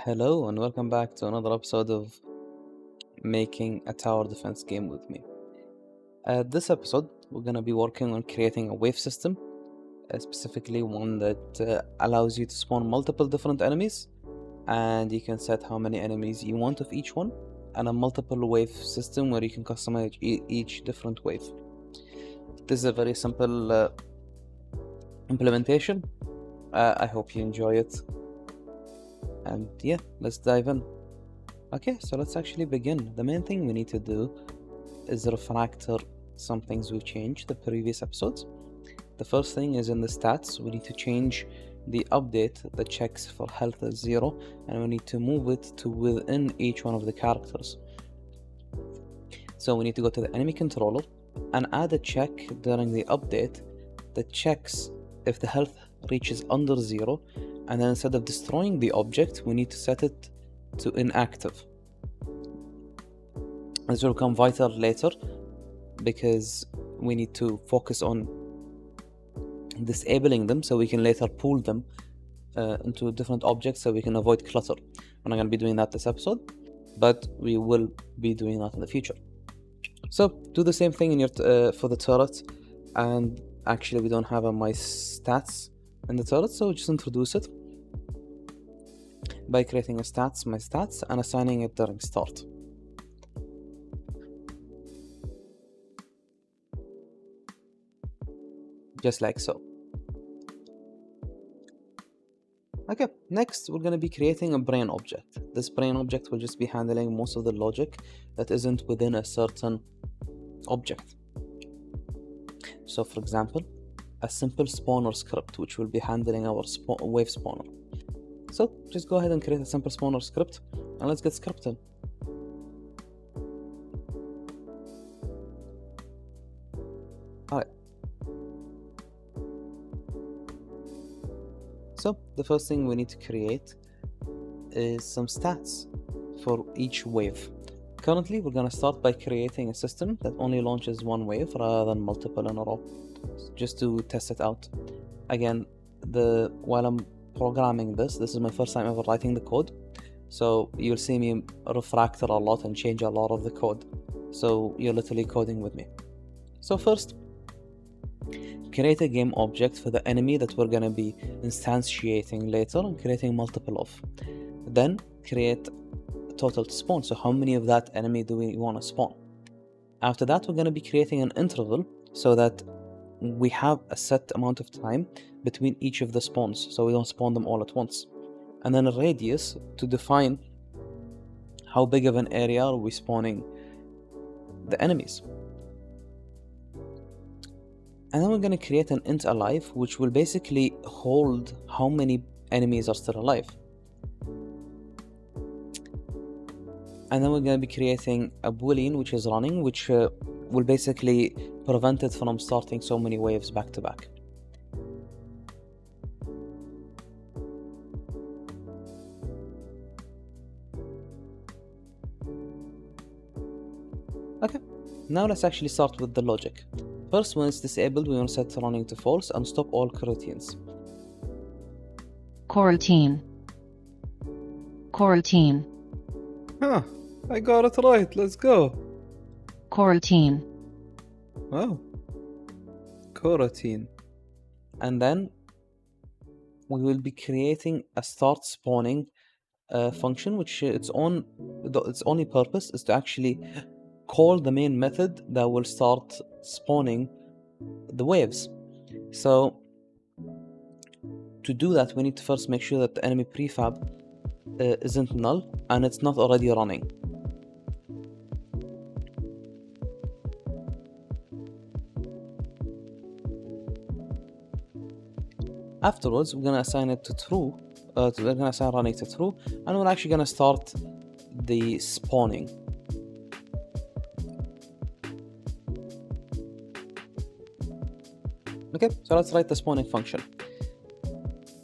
Hello and welcome back to another episode of Making a Tower Defense Game with me. This episode, we're going to be working on creating a wave system, specifically one that allows you to spawn multiple different enemies, and you can set how many enemies you want of each one, and a multiple wave system where you can customize each different wave. This is a very simple implementation. I hope you enjoy it. And yeah, let's dive in. Okay, so let's actually begin. The main thing we need to do is refactor some things we've changed the previous episodes. The first thing is in the stats. We need to change the update that checks for health as 0, and we need to move it to within each one of the characters. So we need to go to the enemy controller and add a check during the update that checks if the health reaches under 0, and then instead of destroying the object, we need to set it to inactive. This will become vital later because we need to focus on disabling them so we can later pull them into different objects so we can avoid clutter. We're not going to be doing that this episode, but we will be doing that in the future. So do the same thing in your for the turret, and actually we don't have my stats in the turret, so just introduce it by creating my stats, and assigning it during start. Just like so. Okay, next we're going to be creating a brain object. This brain object will just be handling most of the logic that isn't within a certain object. So for example, a simple spawner script which will be handling our wave spawner. So just go ahead and create a simple spawner script and let's get scripting. Alright. So the first thing we need to create is some stats for each wave. Currently we're going to start by creating a system that only launches one wave rather than multiple in a row, just to test it out. Again, while I'm programming this is my first time ever writing the code, so you'll see me refactor a lot and change a lot of the code, so you're literally coding with me. So first, create a game object for the enemy that we're going to be instantiating later and creating multiple of. Then create total to spawn, so how many of that enemy do we want to spawn. After that, we're going to be creating an interval so that we have a set amount of time between each of the spawns, so we don't spawn them all at once. And then a radius to define how big of an area are we spawning the enemies. And then we're going to create an int alive, which will basically hold how many enemies are still alive. And then we're going to be creating a boolean which is running, which will basically prevent it from starting so many waves back to back. Okay, now let's actually start with the logic. First, when it's disabled, we want to set running to false and stop all coroutines. Coroutine. Coroutine. Huh, I got it right, let's go. Coroutine. Wow. Coroutine. And then we will be creating a start spawning function, which its only purpose is to actually call the main method that will start spawning the waves. So to do that, we need to first make sure that the enemy prefab isn't null and it's not already running. Afterwards, we're going to assign it to true. We're going to assign running to true, and we're actually going to start the spawning. Okay, so let's write the spawning function.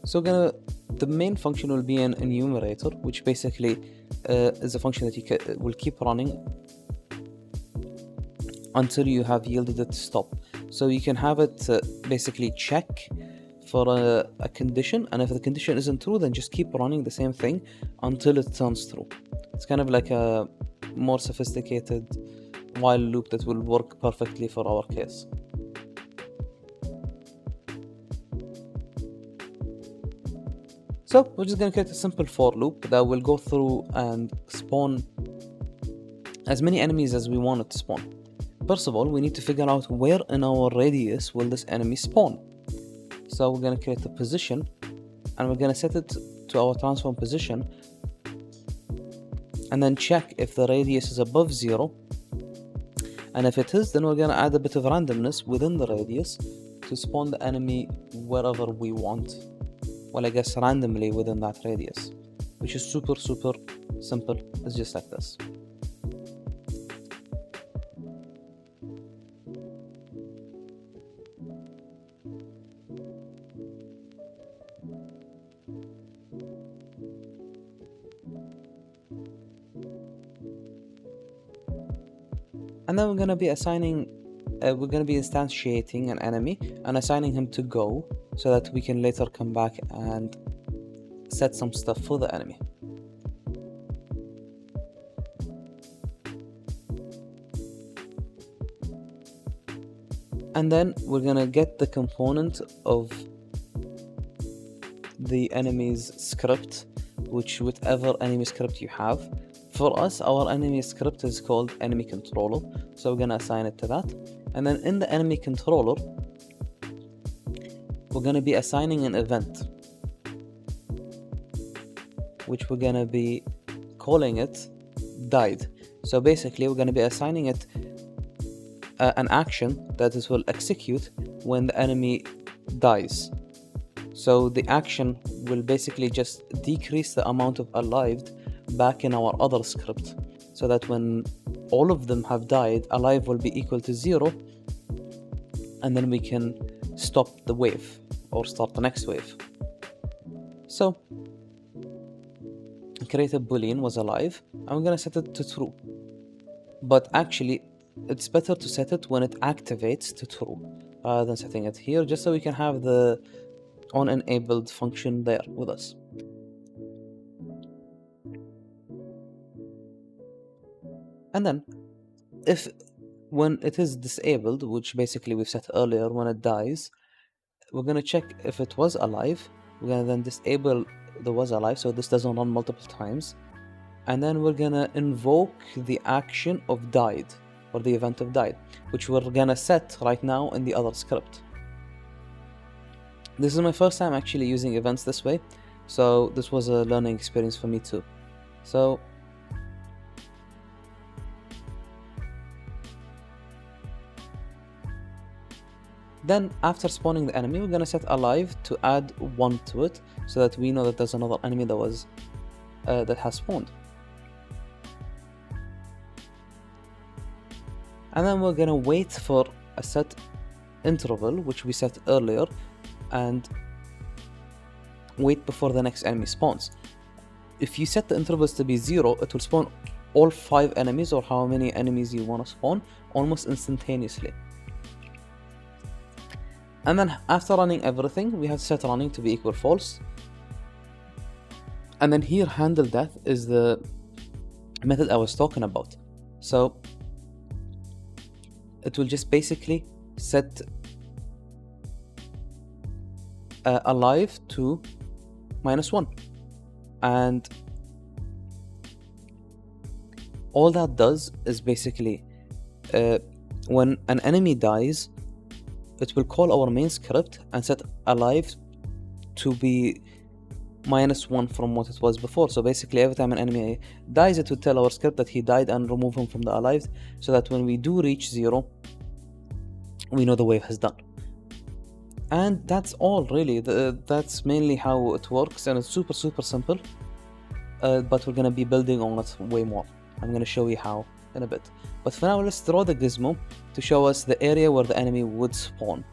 So the main function will be an enumerator, which basically is a function that will keep running until you have yielded it to stop. So you can have it basically check for a condition, and if the condition isn't true, then just keep running the same thing until it turns true. It's kind of like a more sophisticated while loop that will work perfectly for our case. So we're just going to create a simple for loop that will go through and spawn as many enemies as we want it to spawn. First of all, we need to figure out where in our radius will this enemy spawn. So we're going to create a position, and we're going to set it to our transform position, and then check if the radius is above 0. And if it is, then we're going to add a bit of randomness within the radius to spawn the enemy wherever we want. Well, I guess randomly within that radius, which is super simple. It's just like this. And then we're going to be instantiating an enemy and assigning him to go, so that we can later come back and set some stuff for the enemy. And then we're going to get the component of the enemy's script, whichever enemy script you have. For us, our enemy script is called enemy controller, so we're going to assign it to that. And then in the enemy controller, we're going to be assigning an event, which we're going to be calling it died. So basically, we're going to be assigning it an action that it will execute when the enemy dies. So the action will basically just decrease the amount of alive back in our other script, so that when all of them have died, alive will be equal to 0, and then we can stop the wave or start the next wave. So create a boolean was alive, and we're going to set it to true. But actually, it's better to set it when it activates to true rather than setting it here, just so we can have the on-enabled function there with us. And then when it is disabled, which basically we've set earlier, when it dies, we're going to check if it was alive. We're going to then disable the was alive, so this doesn't run multiple times. And then we're going to invoke the action of died, or the event of died, which we're going to set right now in the other script. This is my first time actually using events this way, so this was a learning experience for me too. So then after spawning the enemy, we're going to set alive to add 1 to it, so that we know that there's another enemy that has spawned. And then we're going to wait for a set interval, which we set earlier, and wait before the next enemy spawns. If you set the intervals to be 0, it will spawn all 5 enemies, or how many enemies you want to spawn, almost instantaneously. And then after running everything, we have to set running to be equal false. And then here handle death is the method I was talking about. So it will just basically set alive to -1, and all that does is basically when an enemy dies, it will call our main script and set alive to be -1 from what it was before. So basically every time an enemy dies, it will tell our script that he died and remove him from the alive, so that when we do reach 0, we know the wave has done. And that's all really. That's mainly how it works, and it's super simple, but we're going to be building on it way more. I'm going to show you how in a bit. But for now, let's draw the gizmo to show us the area where the enemy would spawn.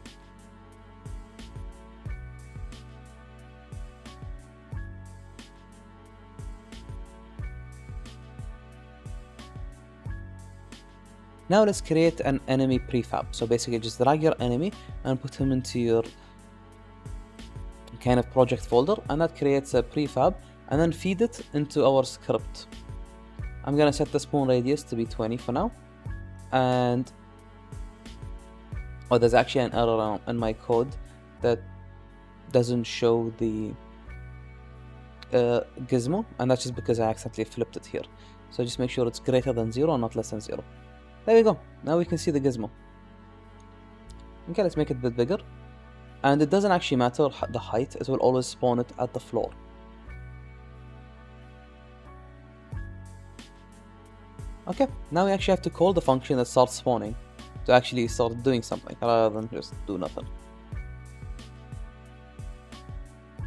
Now let's create an enemy prefab. So basically just drag your enemy and put him into your kind of project folder, and that creates a prefab, and then feed it into our script. I'm gonna set the spawn radius to be 20 for now, and there's actually an error in my code that doesn't show the gizmo, and that's just because I accidentally flipped it here. So just make sure it's greater than 0 and not less than 0. There we go. Now we can see the gizmo. Okay, let's make it a bit bigger. And it doesn't actually matter the height, it will always spawn it at the floor. Okay, now we actually have to call the function that starts spawning to actually start doing something rather than just do nothing.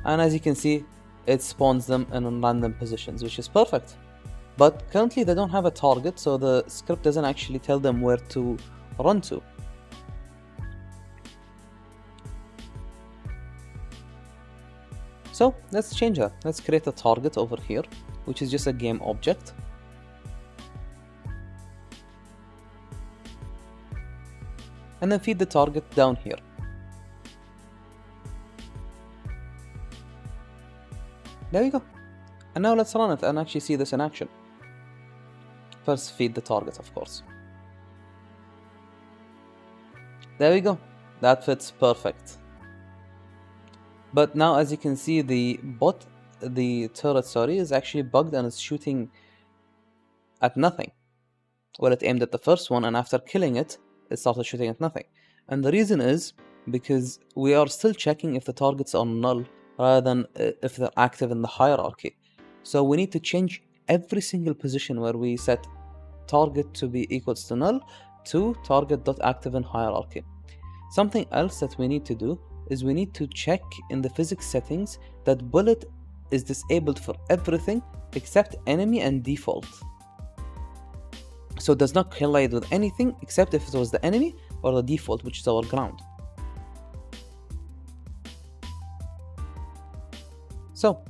And as you can see, it spawns them in random positions, which is perfect. But currently they don't have a target, so the script doesn't actually tell them where to run to. So let's change that. Let's create a target over here, which is just a game object. And then feed the target down here. There we go. And now let's run it and actually see this in action. First feed the target, of course. There we go. That fits perfect. But now, as you can see, the turret, is actually bugged and it's shooting at nothing. Well, it aimed at the first one, and after killing it, it started shooting at nothing. And the reason is because we are still checking if the targets are null rather than if they're active in the hierarchy. So we need to change every single position where we set target to be equals to null to target.active in hierarchy. Something else that we need to do is we need to check in the physics settings that bullet is disabled for everything except enemy and default. So it does not collide with anything except if it was the enemy or the default, which is our ground. So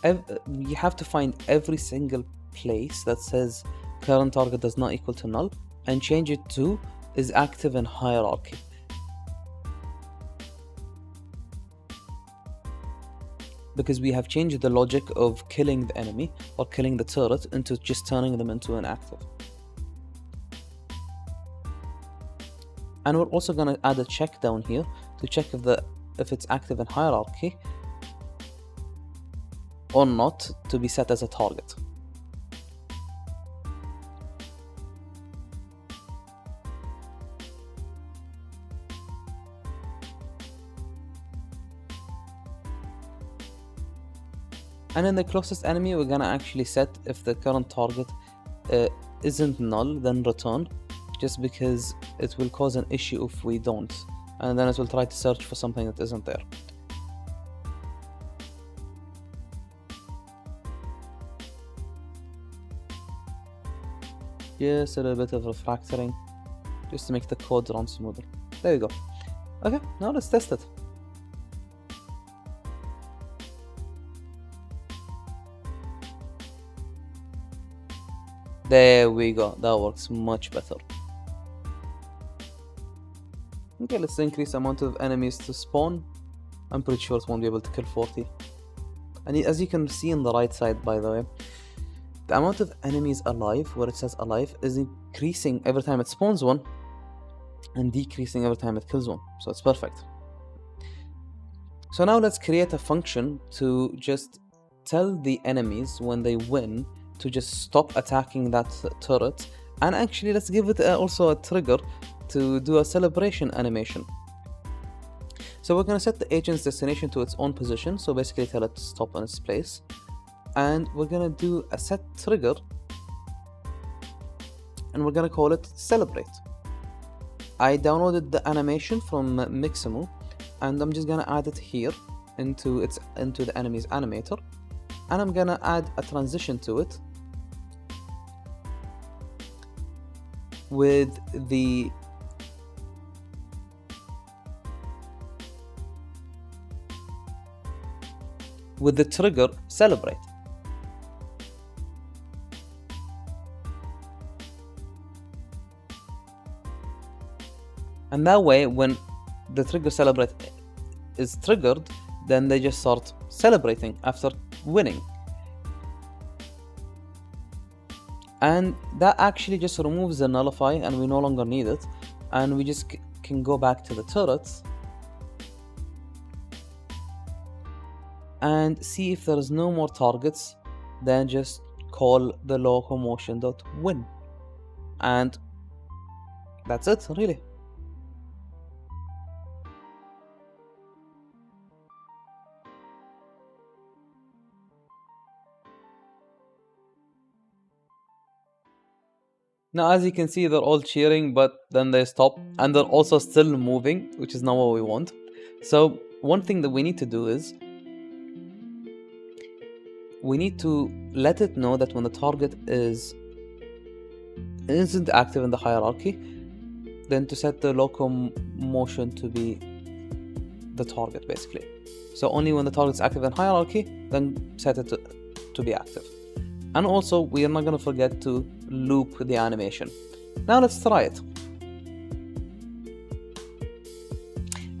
you have to find every single place that says current target does not equal to null and change it to is active in hierarchy. Because we have changed the logic of killing the enemy or killing the turret into just turning them into an active. And we're also going to add a check down here to check if it's active in hierarchy or not, to be set as a target. And in the closest enemy, we're gonna actually set if the current target isn't null, then return, just because it will cause an issue if we don't, and then it will try to search for something that isn't there. Just a little bit of refactoring, just to make the code run smoother. There we go. Okay, now let's test it. There we go, that works much better. Okay, let's increase the amount of enemies to spawn. I'm pretty sure it won't be able to kill 40. And as you can see on the right side, by the way, the amount of enemies alive, where it says alive, is increasing every time it spawns one and decreasing every time it kills one. So it's perfect. So now let's create a function to just tell the enemies when they win to just stop attacking that turret, and actually let's give it also a trigger to do a celebration animation. So we're going to set the agent's destination to its own position, so basically tell it to stop in its place, and we're going to do a set trigger and we're going to call it celebrate. I downloaded the animation from Mixamo and I'm just going to add it here into the enemy's animator, and I'm gonna add a transition to it with the trigger celebrate. And that way, when the trigger celebrate is triggered, then they just start celebrating after winning. And that actually just removes the nullify, and we no longer need it, and we just can go back to the turrets and see if there is no more targets, then just call the locomotion.win, and that's it, really. Now, as you can see, they're all cheering, but then they stop, and they're also still moving, which is not what we want. So one thing that we need to do is we need to let it know that when the target isn't active in the hierarchy, then to set the locomotion to be the target, basically. So only when the target's active in hierarchy, then set it to be active. And also, we are not going to forget to loop the animation. Now let's try it.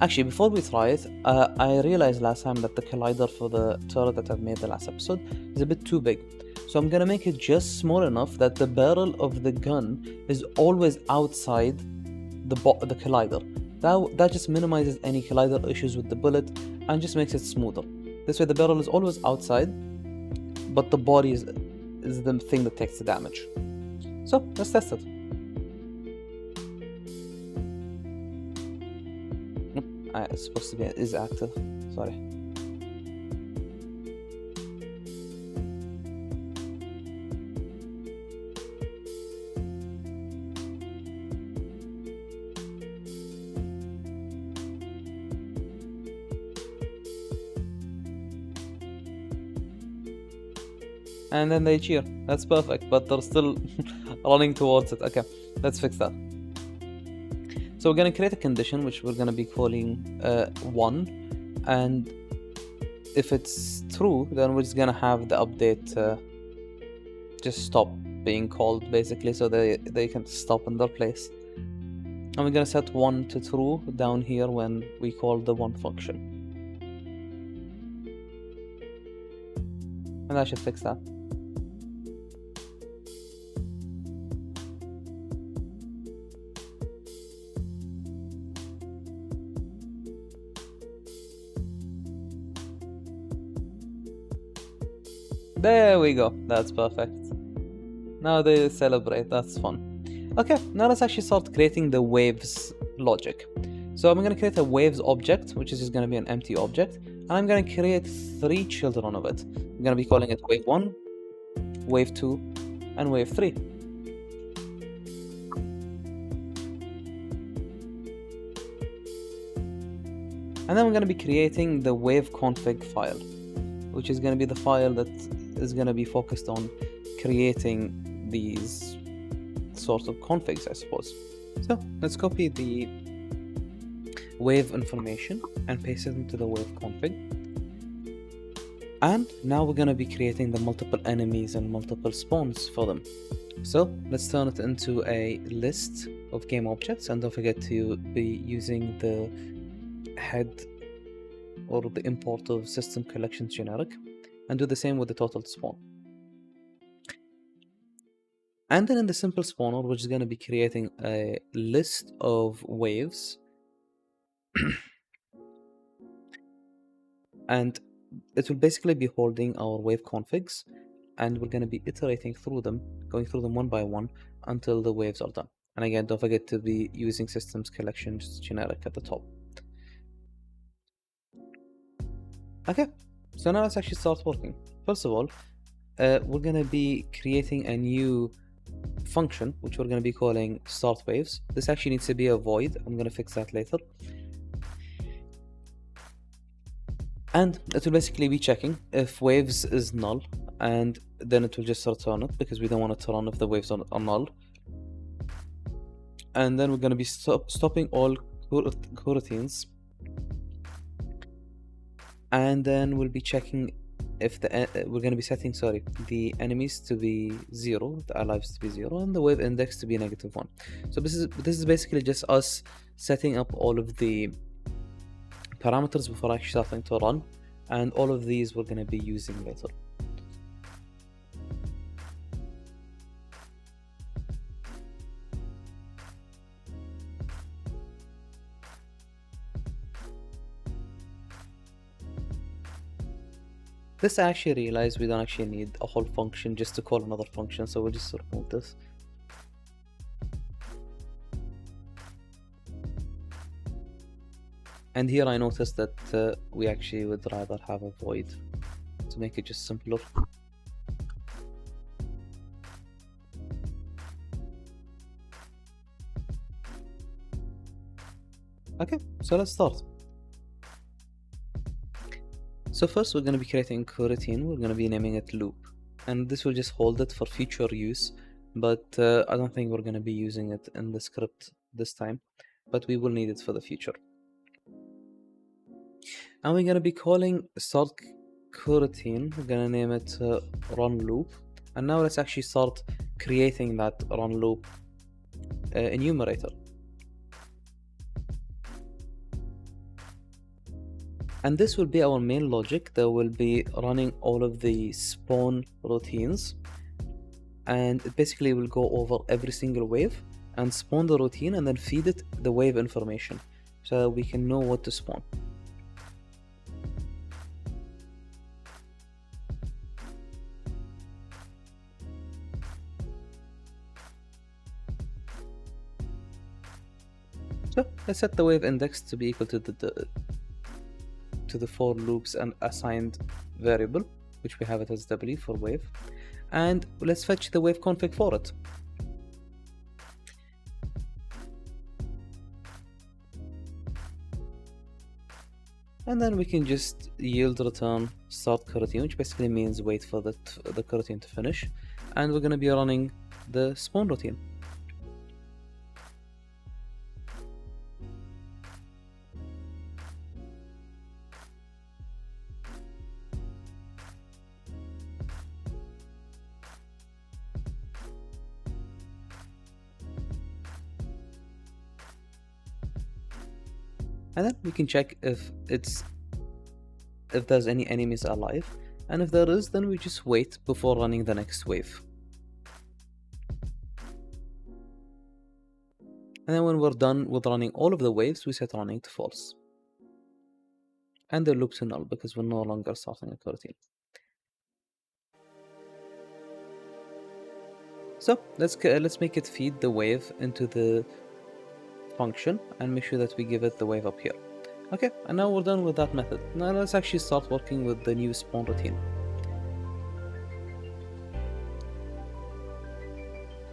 Actually, before we try it, I realized last time that the collider for the turret that I've made the last episode is a bit too big. So I'm going to make it just small enough that the barrel of the gun is always outside the collider. That just minimizes any collider issues with the bullet and just makes it smoother. This way the barrel is always outside, but the body is the thing that takes the damage. So let's test it. It's supposed to be is active. Sorry. And then they cheer. That's perfect, but they're still running towards it. Okay, let's fix that. So we're going to create a condition which we're going to be calling 1, and if it's true, then we're just going to have the update just stop being called, basically, so they can stop in their place. And we're going to set 1 to true down here when we call the 1 function. And that should fix that. There we go, that's perfect. Now they celebrate, that's fun. Okay, now let's actually start creating the waves logic. So I'm going to create a waves object, which is just going to be an empty object, and I'm going to create 3 children of it. I'm going to be calling it wave 1, wave 2, and wave 3. And then we're going to be creating the wave config file, which is going to be the file that is going to be focused on creating these sort of configs, I suppose. So let's copy the wave information and paste it into the wave config. And now we're going to be creating the multiple enemies and multiple spawns for them. So let's turn it into a list of game objects, and don't forget to be using the head or the import of system collections generic, and do the same with the total spawn. And then in the simple spawner, we're just going to be creating a list of waves and it will basically be holding our wave configs, and we're going to be iterating through them, going through them one by one until the waves are done. And again, don't forget to be using systems collections generic at the top. Okay, so now let's actually start working. First of all, we're going to be creating a new function which we're going to be calling start waves. This actually needs to be a void. I'm going to fix that later. And it will basically be checking if waves is null, and then it will just return it because we don't want it to run if the waves are null. And then we're going to be stopping all coroutines. And then we'll be checking if we're going to be setting the enemies to be 0, the allies to be 0, and the wave index to be -1. So this is basically just us setting up all of the parameters before actually starting to run, and all of these we're going to be using later. This I actually realized we don't actually need a whole function just to call another function, so we'll just remove this. And here I noticed that we actually would rather have a void to make it just simpler. Okay, so let's start. So first we're going to be creating a coroutine. We're going to be naming it loop, and this will just hold it for future use, but I don't think we're going to be using it in the script this time, but we will need it for the future. And we're going to be calling start coroutine. We're going to name it run loop, and now let's actually start creating that run loop enumerator. And this will be our main logic that will be running all of the spawn routines, and it basically will go over every single wave and spawn the routine and then feed it the wave information so that we can know what to spawn. So let's set the wave index to be equal to the for loops and assigned variable, which we have it as W for wave, and let's fetch the wave config for it. And then we can just yield return start coroutine, which basically means wait for the coroutine to finish, and we're going to be running the spawn routine. And then we can check if there's any enemies alive, and if there is, then we just wait before running the next wave. And then when we're done with running all of the waves, we set running to false, and the loop to null because we're no longer starting a coroutine. So let's make it feed the wave into the function and make sure that we give it the wave up here. Okay, and now we're done with that method. Now let's actually start working with the new spawn routine.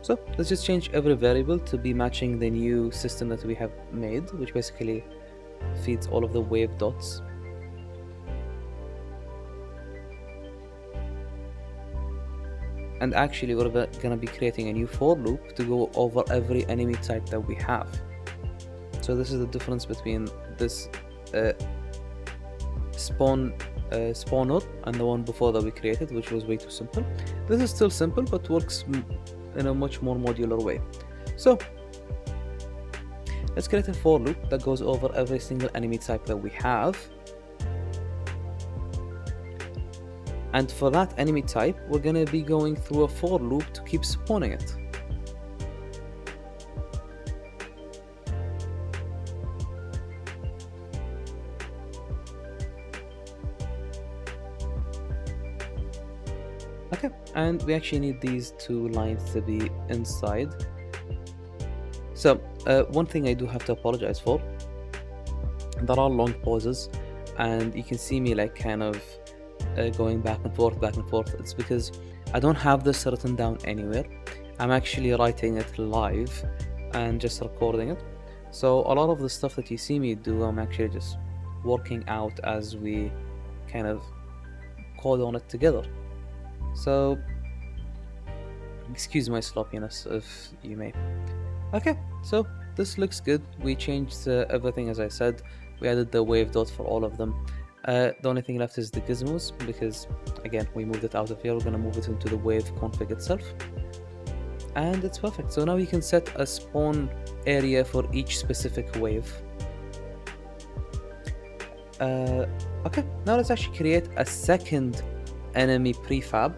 So let's just change every variable to be matching the new system that we have made, which basically feeds all of the wave dots. And actually we're gonna be creating a new for loop to go over every enemy type that we have. So this is the difference between this spawner and the one before that we created, which was way too simple. This is still simple, but works in a much more modular way. So let's create a for loop that goes over every single enemy type that we have. And for that enemy type, we're going to be going through a for loop to keep spawning it. Okay, and we actually need these two lines to be inside. So one thing I do have to apologize for, there are long pauses, and you can see me like kind of going back and forth. It's because I don't have this written down anywhere. I'm actually writing it live and just recording it. So a lot of the stuff that you see me do, I'm actually just working out as we kind of code on it together. So excuse my sloppiness, if you may. Okay, so this looks good. We changed everything as I said. We added the wave dot for all of them. The only thing left is the gizmos, because again we moved it out of here. We're going to move it into the wave config itself, and it's perfect. So now you can set a spawn area for each specific wave. Okay, now let's actually create a second enemy prefab,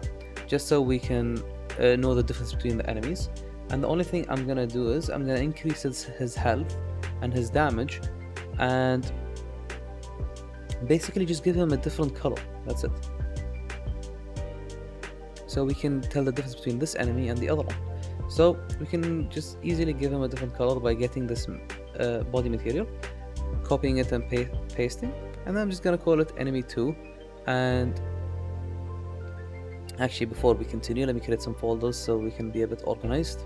just so we can know the difference between the enemies. And the only thing I'm gonna do is I'm gonna increase his health and his damage, and basically just give him a different color. That's it. So we can tell the difference between this enemy and the other one. So we can just easily give him a different color by getting this body material, copying it and pasting, and then I'm just gonna call it enemy 2. And actually, before we continue, let me create some folders so we can be a bit organized.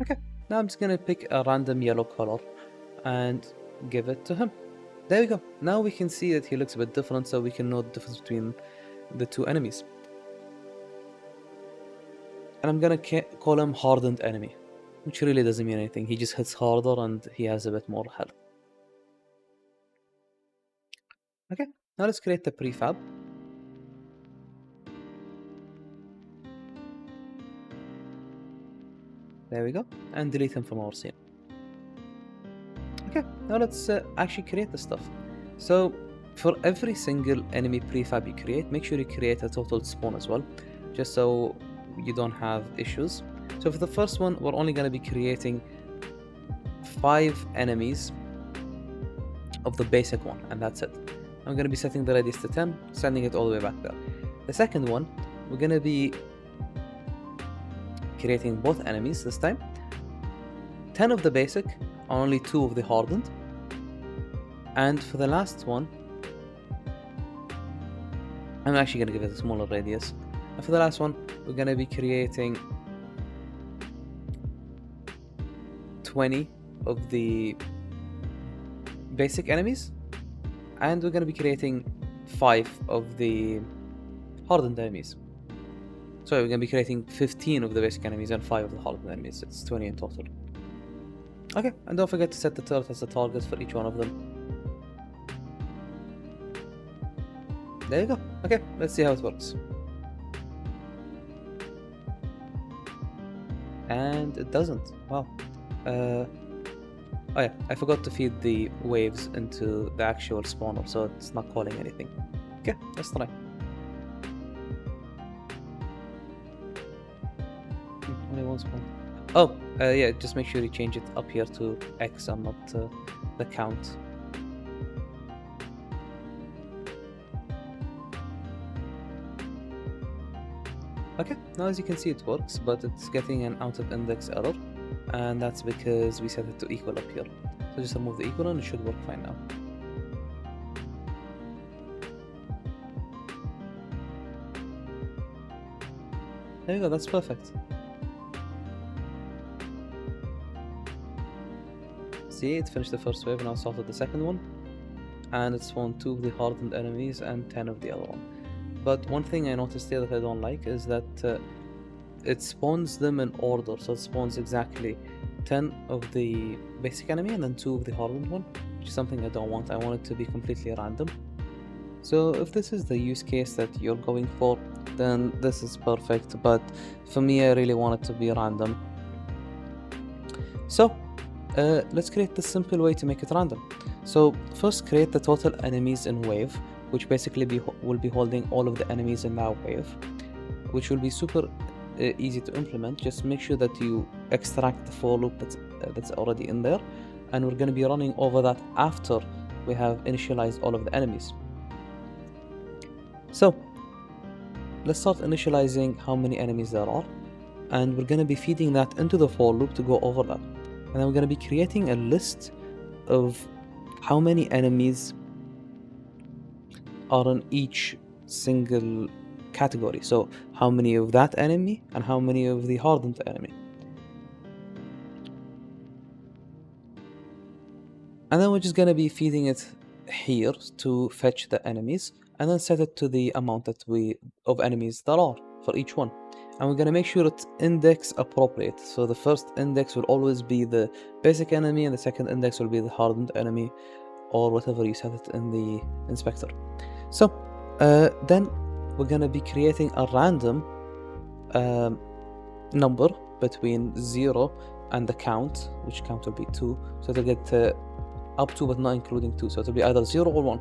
Okay, now I'm just gonna pick a random yellow color and give it to him. There we go. Now we can see that he looks a bit different, so we can know the difference between the two enemies. And I'm gonna call him hardened enemy, which really doesn't mean anything. He just hits harder and he has a bit more health. Okay, now let's create the prefab. There we go, and delete him from our scene. Okay, now let's actually create the stuff. So for every single enemy prefab you create, make sure you create a total spawn as well, just so you don't have issues. So for the first one, we're only going to be creating 5 enemies of the basic one, and that's it. I'm going to be setting the radius to 10, sending it all the way back there. The second one, we're going to be creating both enemies this time. 10 of the basic, only 2 of the hardened. And for the last one, I'm actually going to give it a smaller radius. And for the last one, we're going to be creating 20 of the basic enemies, and we're going to be creating 5 of the hardened enemies. So we're going to be creating 15 of the basic enemies and 5 of the hardened enemies. It's 20 in total. Okay, and don't forget to set the turret as the target for each one of them. There you go. Okay, let's see how it works. And it doesn't. Wow. Oh yeah, I forgot to feed the waves into the actual spawner, so it's not calling anything. Okay, let's try. Only one spawn. Oh, yeah, just make sure you change it up here to X and not the count. Okay, now as you can see it works, but it's getting an out of index error, and that's because we set it to equal up here. So just remove the equal and it should work fine now. There you go, that's perfect. See, it finished the first wave and now started the second one, and it spawned 2 of the hardened enemies and 10 of the other one. But one thing I noticed here that I don't like is that it spawns them in order, so it spawns exactly 10 of the basic enemy and then 2 of the hardened one, which is something I don't want. I want it to be completely random. So if this is the use case that you're going for, then this is perfect, but for me I really want it to be random. So let's create the simple way to make it random. So first create the total enemies in wave, which basically will be holding all of the enemies in that wave, which will be super easy to implement. Just make sure that you extract the for loop that's already in there, and we're going to be running over that after we have initialized all of the enemies. So let's start initializing how many enemies there are, and we're going to be feeding that into the for loop to go over that. And then we're going to be creating a list of how many enemies are in each single category. So how many of that enemy and how many of the hardened enemy. And then we're just going to be feeding it here to fetch the enemies, and then set it to the amount that of enemies there are for each one. And we're going to make sure it's index appropriate. So the first index will always be the basic enemy, and the second index will be the hardened enemy, or whatever you set it in the inspector. So then we're going to be creating a random number between 0 and the count, which count will be 2. So it'll get up to but not including 2. So it'll be either 0 or 1.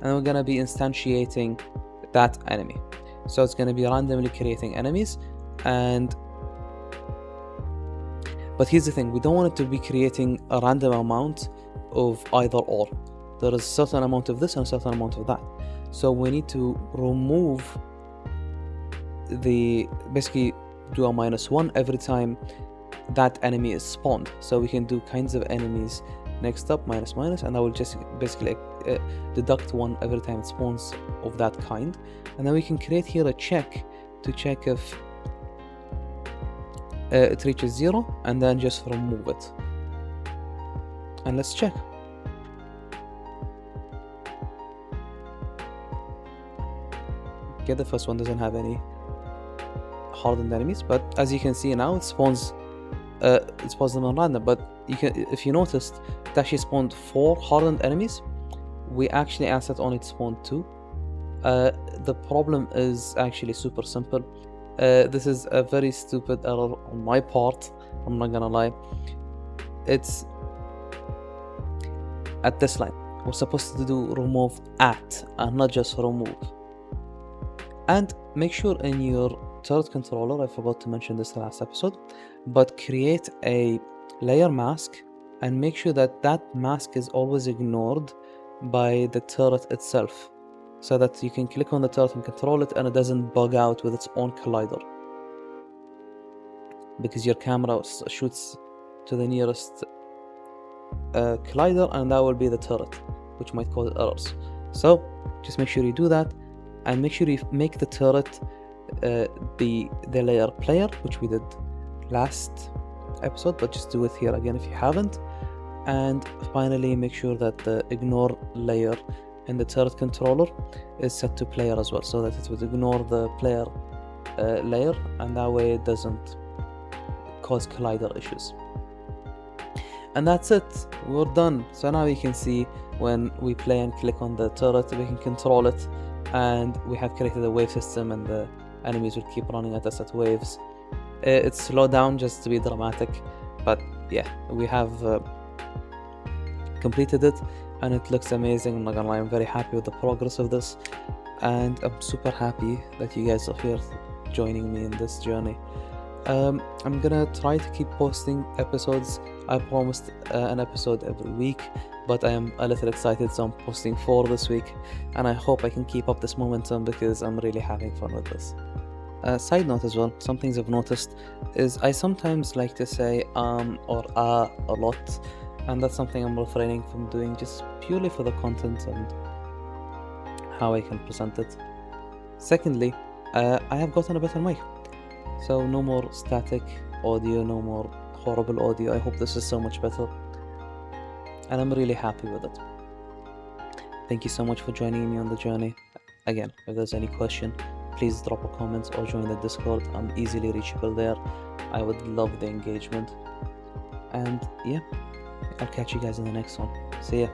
And we're going to be instantiating that enemy. So it's going to be randomly creating enemies. But here's the thing, we don't want it to be creating a random amount of either or. There is a certain amount of this and a certain amount of that. So we need to remove basically do a -1 every time that enemy is spawned. So we can do kinds of enemies next up, -, and I will just basically deduct 1 every time it spawns of that kind. And then we can create here a check to check if it reaches 0, and then just remove it. And let's check. Okay, the first one doesn't have any hardened enemies, but as you can see now, it spawns them on random. But if you noticed, it actually spawned 4 hardened enemies. We actually asked it only to spawn 2. The problem is actually super simple. This is a very stupid error on my part, I'm not gonna lie. It's at this line. We're supposed to do remove at and not just remove. And make sure in your turret controller, I forgot to mention this last episode, but create a layer mask and make sure that that mask is always ignored by the turret itself, so that you can click on the turret and control it and it doesn't bug out with its own collider, because your camera shoots to the nearest collider, and that will be the turret, which might cause errors. So just make sure you do that, and make sure you make the turret the layer player, which we did last episode, but just do it here again if you haven't. And finally, make sure that the ignore layer in the turret controller is set to player as well, so that it would ignore the player layer, and that way it doesn't cause collider issues. And that's it, we're done. So now you can see when we play and click on the turret, we can control it, and we have created a wave system, and the enemies will keep running at us at waves. It's slowed down just to be dramatic, but yeah, we have completed it, and it looks amazing. I'm not gonna lie, I'm very happy with the progress of this, and I'm super happy that you guys are here joining me in this journey. I'm gonna try to keep posting episodes. I promised an episode every week, but I am a little excited, so I'm posting 4 this week, and I hope I can keep up this momentum because I'm really having fun with this. Side note as well, some things I've noticed is I sometimes like to say or a lot, and that's something I'm refraining from doing, just purely for the content and how I can present it. Secondly, I have gotten a better mic, so no more static audio, no more horrible audio. I hope this is so much better, and I'm really happy with it. Thank you so much for joining me on the journey. Again, if there's any question, please drop a comment or join the Discord. I'm easily reachable there. I would love the engagement. And yeah, I'll catch you guys in the next one. See ya.